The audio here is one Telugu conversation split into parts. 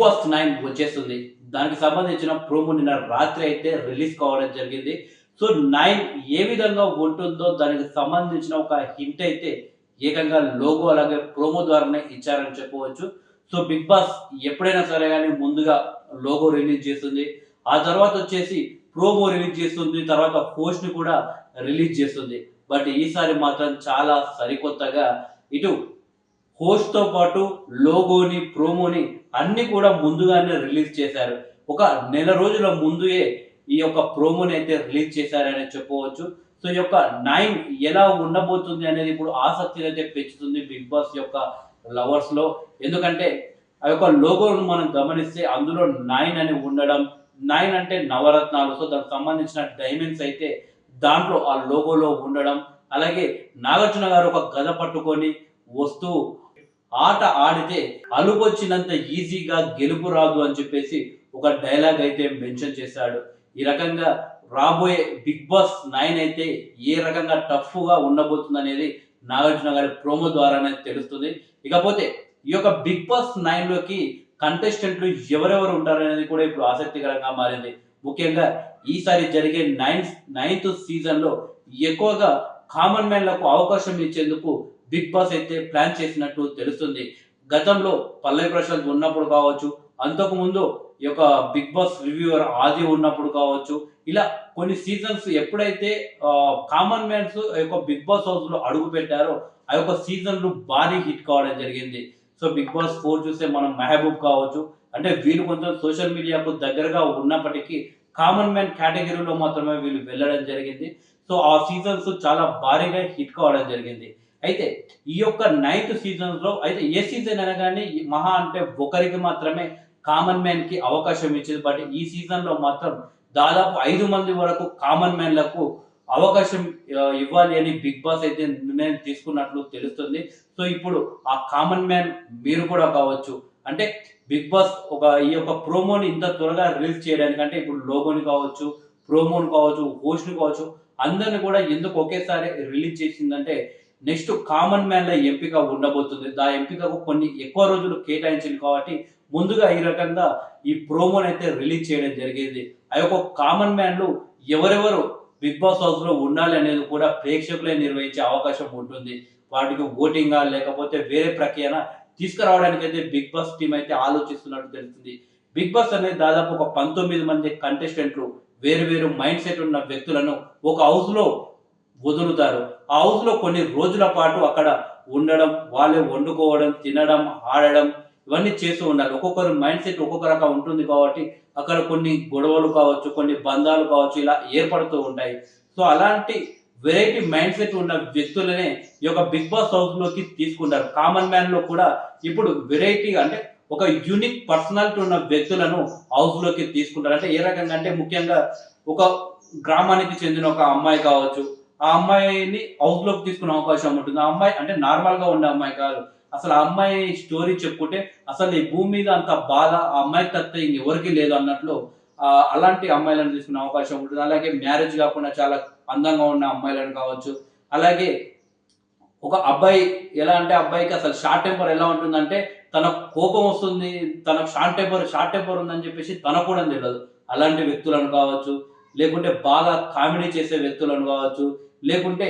బాస్ 9 వచ్చేస్తుంది. దానికి సంబంధించిన ప్రోమో నిన్న రాత్రి అయితే రిలీజ్ కావడం జరిగింది. సో 9 ఏ విధంగా ఉంటుందో దానికి సంబంధించిన ఒక హింట్ అయితే ఏకంగా లోగో అలాగే ప్రోమో ద్వారానే ఇచ్చారని చెప్పవచ్చు. సో బిగ్ బాస్ ఎప్పుడైనా సరే గాని ముందుగా లోగో రిలీజ్ చేస్తుంది. ఆ తర్వాత వచ్చేసి ప్రోమో రిలీజ్ చేస్తుంది. తర్వాత పోస్ట్‌ని కూడా రిలీజ్ చేస్తుంది. బట్ ఈసారి మాత్రం చాలా సరికొత్తగా ఇటు హోస్ట్‌తో పాటు లోగోని, ప్రోమోని అన్నీ కూడా ముందుగానే రిలీజ్ చేశారు. ఒక నెల రోజుల ముందుయే ఈ యొక్క ప్రోమోని అయితే రిలీజ్ చేశారనే చెప్పుకోవచ్చు. సో ఈ యొక్క 9 ఎలా ఉండబోతుంది అనేది ఇప్పుడు ఆసక్తినైతే పెంచుతుంది బిగ్ బాస్ యొక్క లవర్స్‌లో. ఎందుకంటే ఆ యొక్క లోగోను మనం గమనిస్తే అందులో 9 అని ఉండడం, 9 అంటే నవరత్నాలు. సో దానికి సంబంధించిన డైమండ్స్ అయితే దాంట్లో ఆ లోగోలో ఉండడం, అలాగే నాగార్జున గారు ఒక గద పట్టుకొని వస్తూ ఆట ఆడితే అలుపొచ్చినంత ఈజీగా గెలుపు రాదు అని చెప్పేసి ఒక డైలాగ్ అయితే మెన్షన్ చేశాడు. ఈ రకంగా రాబోయే బిగ్ బాస్ 9 అయితే ఏ రకంగా టఫ్‌గా ఉండబోతుందనేది నాగార్జున గారి ప్రోమో ద్వారానే తెలుస్తుంది. ఇకపోతే ఈ యొక్క బిగ్ బాస్ 9లోకి కంటెస్టెంట్లు ఎవరెవరు ఉంటారనేది కూడా ఇప్పుడు ఆసక్తికరంగా మారింది. ముఖ్యంగా ఈసారి జరిగే నైన్త్ సీజన్‌లో ఎక్కువగా కామన్ మ్యాన్‌లకు అవకాశం ఇచ్చేందుకు బిగ్ బాస్ అయితే ప్లాన్ చేసినట్టు తెలుస్తుంది. గతంలో పల్లవి ప్రశాంత్ ఉన్నప్పుడు కావచ్చు, అంతకుముందు ఈ యొక్క బిగ్ బాస్ రివ్యూవర్ ఆది ఉన్నప్పుడు కావచ్చు, ఇలా కొన్ని సీజన్స్ ఎప్పుడైతే కామన్ మ్యాన్స్ యొక్క బిగ్ బాస్ హౌస్‌లో అడుగుపెట్టారో, ఆ యొక్క సీజన్‌లు భారీ హిట్ కావడం జరిగింది. సో బిగ్ బాస్ 4 చూస్తే మనం మెహబూబ్ కావచ్చు, అంటే వీళ్ళు కొంచెం సోషల్ మీడియాకు దగ్గరగా ఉన్నప్పటికీ కామన్ మ్యాన్ కేటగిరీలో మాత్రమే వీళ్ళు వెళ్ళడం జరిగింది. సో ఆ సీజన్స్ చాలా భారీగా హిట్ కావడం జరిగింది. అయితే ఈ యొక్క నైన్త్ సీజన్స్‌లో అయితే ఏ సీజన్ అయినా గాని మహా అంటే ఒకరికి మాత్రమే కామన్ మ్యాన్‌కి అవకాశం ఇచ్చేది. బట్ ఈ సీజన్‌లో మాత్రం దాదాపు 5 మంది వరకు కామన్ మ్యాన్‌లకు అవకాశం ఇవ్వాలి అని బిగ్ బాస్ అయితే నిర్ణయం తీసుకున్నట్లు తెలుస్తుంది. సో ఇప్పుడు ఆ కామన్ మ్యాన్ మీరు కూడా కావచ్చు. అంటే బిగ్ బాస్ ఈ యొక్క ప్రోమోని ఇంత త్వరగా రిలీజ్ చేయడానికి అంటే ఇప్పుడు లోగోని కావచ్చు, ప్రోమోని కావచ్చు, హోస్ట్‌ని కావచ్చు అందరిని కూడా ఎందుకు ఒకేసారి రిలీజ్ చేసిందంటే నెక్స్ట్ కామన్ మ్యాన్‌ల ఎంపిక ఉండబోతుంది. ఆ ఎంపికకు కొన్ని ఎక్కువ రోజులు కేటాయించింది కాబట్టి ముందుగా ఈ రకంగా ఈ ప్రోమోనైతే రిలీజ్ చేయడం జరిగింది. ఆ యొక్క కామన్ మ్యాన్‌లు ఎవరెవరు బిగ్ బాస్ హౌస్‌లో ఉండాలి అనేది కూడా ప్రేక్షకులే నిర్వహించే అవకాశం ఉంటుంది. వాటికి ఓటింగా లేకపోతే వేరే ప్రక్రియన తీసుకురావడానికైతే బిగ్ బాస్ టీమ్ అయితే ఆలోచిస్తున్నట్టు తెలుస్తుంది. బిగ్ బాస్ అనేది దాదాపు ఒక 19 మంది కంటెస్టెంట్లు వేరు వేరు మైండ్ సెట్ ఉన్న వ్యక్తులను ఒక హౌస్‌లో వదులుతారు. ఆ హౌస్‌లో కొన్ని రోజుల పాటు అక్కడ ఉండడం, వాళ్ళే వండుకోవడం, తినడం, ఆడడం ఇవన్నీ చేస్తూ ఉండాలి. ఒక్కొక్కరి మైండ్ సెట్ ఒక్కొక్క రకం ఉంటుంది కాబట్టి అక్కడ కొన్ని గొడవలు కావచ్చు, కొన్ని బంధాలు కావచ్చు ఇలా ఏర్పడుతూ ఉంటాయి. సో అలాంటి వెరైటీ మైండ్ సెట్ ఉన్న వ్యక్తులనే ఈ యొక్క బిగ్ బాస్ హౌస్‌లోకి తీసుకుంటారు. కామన్ మ్యాన్‌లో కూడా ఇప్పుడు వెరైటీ అంటే ఒక యూనిక్ పర్సనాలిటీ ఉన్న వ్యక్తులను హౌస్‌లోకి తీసుకుంటారు. అంటే ఏ రకంగా అంటే ముఖ్యంగా ఒక గ్రామానికి చెందిన ఒక అమ్మాయి కావచ్చు. ఆ అమ్మాయిని హౌస్‌లోకి తీసుకునే అవకాశం ఉంటుంది. ఆ అమ్మాయి అంటే నార్మల్‌గా ఉండే అమ్మాయి కాదు. అసలు ఆ అమ్మాయి స్టోరీ చెప్పుకుంటే అసలు ఈ భూమి మీద అంత బాధ ఆ అమ్మాయికి తప్పితే ఇంకెవరికీ లేదు అన్నట్లు అలాంటి అమ్మాయిలను తీసుకునే అవకాశం ఉంటుంది. అలాగే మ్యారేజ్ కాకుండా చాలా అందంగా ఉన్న అమ్మాయిలను కావచ్చు. అలాగే ఒక అబ్బాయి ఎలా అంటే అబ్బాయికి అసలు షార్ట్ టెంపర్ ఎలా ఉంటుందంటే తనకు కోపం వస్తుంది. తనకు షార్ట్ టెంపర్ ఉందని చెప్పేసి తనకు కూడా తెలవదు. అలాంటి వ్యక్తులను కావచ్చు. లేకుంటే బాగా కామెడీ చేసే వ్యక్తులను కావచ్చు. లేకుంటే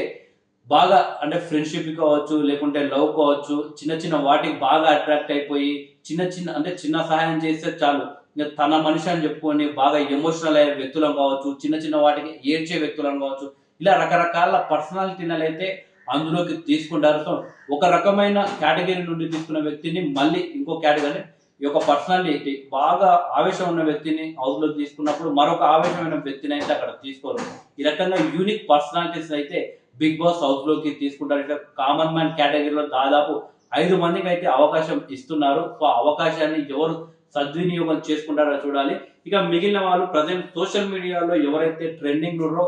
బాగా అంటే ఫ్రెండ్‌షిప్ కావచ్చు, లేకుంటే లవ్ కావచ్చు. చిన్న చిన్న వాటికి బాగా అట్రాక్ట్ అయిపోయి చిన్న సహాయం చేస్తే చాలు. ఇంక తన మనిషి అని చెప్పుకొని బాగా ఎమోషనల్ అయ్యే వ్యక్తులను కావచ్చు. చిన్న చిన్న వాటికి ఏడ్చే వ్యక్తులను కావచ్చు. ఇలా రకరకాల పర్సనాలిటీలనైతే అందులోకి తీసుకుంటారు. సో, ఒక రకమైన కేటగరీ నుండి తీసుకున్న వ్యక్తిని మళ్ళీ ఇంకో కేటగరీ ఈ యొక్క పర్సనాలిటీ బాగా ఆవేశం ఉన్న వ్యక్తిని హౌస్‌లోకి తీసుకున్నప్పుడు మరొక ఆవేశమైన వ్యక్తినైతే అక్కడ తీసుకోరు. ఈ రకంగా యూనిక్ పర్సనాలిటీస్ అయితే బిగ్ బాస్ హౌస్‌లోకి తీసుకుంటారు. ఇట్లా కామన్ మ్యాన్ కేటగరీలో దాదాపు 5 మందికైతే అవకాశం ఇస్తున్నారు. సో, ఆ అవకాశాన్ని ఎవరు సద్వినియోగం చేసుకుంటారో చూడాలి. ఇక మిగిలిన వాళ్ళు ప్రెజెంట్ సోషల్ మీడియాలో ఎవరైతే ట్రెండింగ్‌లో ఉన్నారో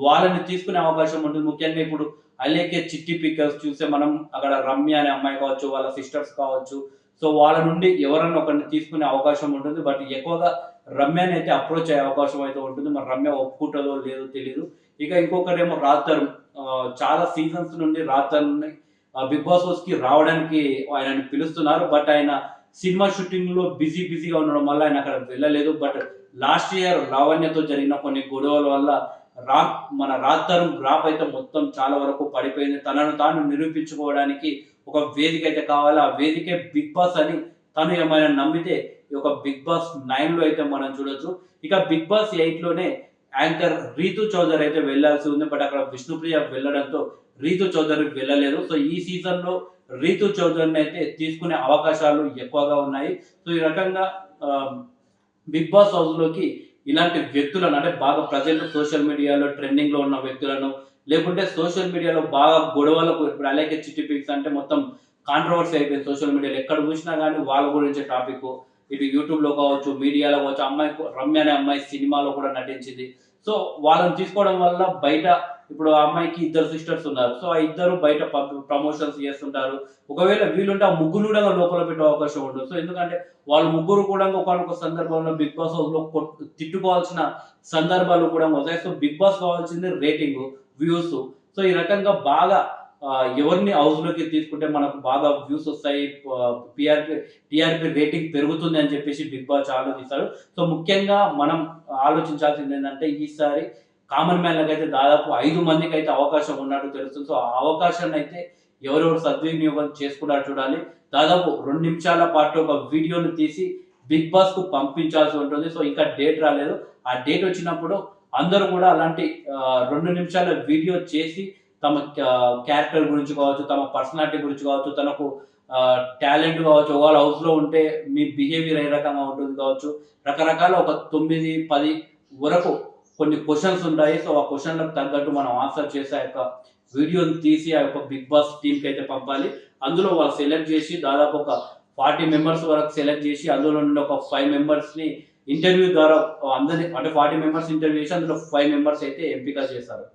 వాళ్ళని తీసుకునే అవకాశం ఉంటుంది. ముఖ్యంగా ఇప్పుడు అలేకే చిట్టి పికర్స్ చూస్తే మనం అక్కడ రమ్య అనే అమ్మాయి కావచ్చు, వాళ్ళ సిస్టర్స్ కావచ్చు. సో, వాళ్ళ నుండి ఎవరన్నా ఒకరిని తీసుకునే అవకాశం ఉంటుంది. బట్ ఎక్కువగా రమ్యనైతే అప్రోచ్ అయ్యే అవకాశం అయితే ఉంటుంది. మరి రమ్య ఒప్పుకుంటదో లేదో తెలీదు. ఇక ఇంకొకరేమో రాథర్ చాలా సీజన్స్ నుండి రాథర్‌ని బిగ్ బాస్ హౌస్‌కి రావడానికి ఆయనని పిలుస్తున్నారు. బట్ ఆయన సినిమా షూటింగ్ లో బిజీగా ఉండడం వల్ల ఆయన అక్కడ వెళ్ళలేదు. బట్ లాస్ట్ ఇయర్ లావణ్యతో జరిగిన కొన్ని గొడవల వల్ల మన రాజ్ తరుణ్ గ్రాఫ్ అయితే మొత్తం చాలా వరకు పడిపోయింది. తనను తాను నిరూపించుకోవడానికి ఒక వేదిక అయితే కావాలి. ఆ వేదికే బిగ్ బాస్ అని తను ఏమైనా నమ్మితే ఈ యొక్క బిగ్ బాస్ 9 లో అయితే మనం చూడొచ్చు. ఇక బిగ్ బాస్ 8 లోనే యాంకర్ రీతు చౌదరి అయితే వెళ్ళాల్సి ఉంది. బట్ అక్కడ విష్ణుప్రియ వెళ్ళడంతో రీతు చౌదరి వెళ్ళలేదు. సో ఈ సీజన్ లో రీతు చౌదరిని అయితే తీసుకునే అవకాశాలు ఎక్కువగా ఉన్నాయి. సో ఈ రకంగా బిగ్ బాస్ హౌస్ లోకి ఇలాంటి వ్యక్తులను, అంటే బాగా ప్రజెంట్ సోషల్ మీడియాలో ట్రెండింగ్ లో ఉన్న వ్యక్తులను, లేకుంటే సోషల్ మీడియాలో బాగా గొడవలకు, ఇప్పుడు అలాగే చిట్టి పిక్స్ అంటే మొత్తం కాంట్రవర్సీ అయిపోయింది సోషల్ మీడియాలో. ఎక్కడ చూసినా కానీ వాళ్ళ గురించే టాపిక్. ఇటు యూట్యూబ్ లో కావచ్చు, మీడియాలో కావచ్చు. అమ్మాయి రమ్య అనే అమ్మాయి సినిమాలో కూడా నటించింది. సో వాళ్ళని తీసుకోవడం వల్ల బయట, ఇప్పుడు ఆ అమ్మాయికి ఇద్దరు సిస్టర్స్ ఉన్నారు. సో ఆ ఇద్దరు బయట ప్రమోషన్స్ చేస్తుంటారు. ఒకవేళ వీలుంటే ఆ ముగ్గురు కూడా లోపల పెట్టే అవకాశం ఉండదు. సో ఎందుకంటే వాళ్ళు ముగ్గురు కూడా ఒకనొక సందర్భంలో బిగ్ బాస్ హౌస్ లో తిట్టుకోవాల్సిన సందర్భాలు కూడా వస్తాయి. సో బిగ్ బాస్ కావాల్సింది రేటింగ్, వ్యూస్. సో ఈ రకంగా బాగా ఎవరిని హౌస్ లోకి తీసుకుంటే మనకు బాగా వ్యూస్ వస్తాయి, టీఆర్పీ రేటింగ్ పెరుగుతుంది అని చెప్పేసి బిగ్ బాస్ ఆలోచిస్తారు. సో ముఖ్యంగా మనం ఆలోచించాల్సింది ఏంటంటే, ఈసారి కామన్ మ్యాన్ అయితే దాదాపు 5 మందికి అయితే అవకాశం ఉన్నట్టు తెలుస్తుంది. సో ఆ అవకాశాన్ని అయితే ఎవరెవరు సద్వినియోగం చేసుకున్నారు చూడాలి. దాదాపు 2 నిమిషాల పాటు ఒక వీడియోని తీసి బిగ్ బాస్ కు పంపించాల్సి ఉంటుంది. సో ఇంకా డేట్ రాలేదు. ఆ డేట్ వచ్చినప్పుడు అందరూ కూడా అలాంటి 2 నిమిషాల వీడియో చేసి తమ క్యారెక్టర్ గురించి కావచ్చు, తమ పర్సనాలిటీ గురించి కావచ్చు, తనకు టాలెంట్ కావచ్చు, వాళ్ళ హౌస్ లో ఉంటే మీ బిహేవియర్ ఏ రకంగా ఉంటుంది కావచ్చు, రకరకాల ఒక 9, 10 వరకు కొన్ని క్వశ్చన్స్ ఉంటాయి. సో ఆ క్వశ్చన్లకు తగ్గట్టు మనం ఆన్సర్ చేసి ఆ యొక్క వీడియోని తీసి ఆ యొక్క బిగ్ బాస్ టీంకి అయితే పంపాలి. అందులో వాళ్ళు సెలెక్ట్ చేసి దాదాపు ఒక 40 మెంబర్స్ వరకు సెలెక్ట్ చేసి, అందులో నుండి ఒక 5 మెంబర్స్ ని ఇంటర్వ్యూ ద్వారా అందరినీ, అంటే 40 మెంబర్స్ ఇంటర్వ్యూ చేసి అందులో 5 మెంబర్స్ అయితే ఎంపిక చేశారు.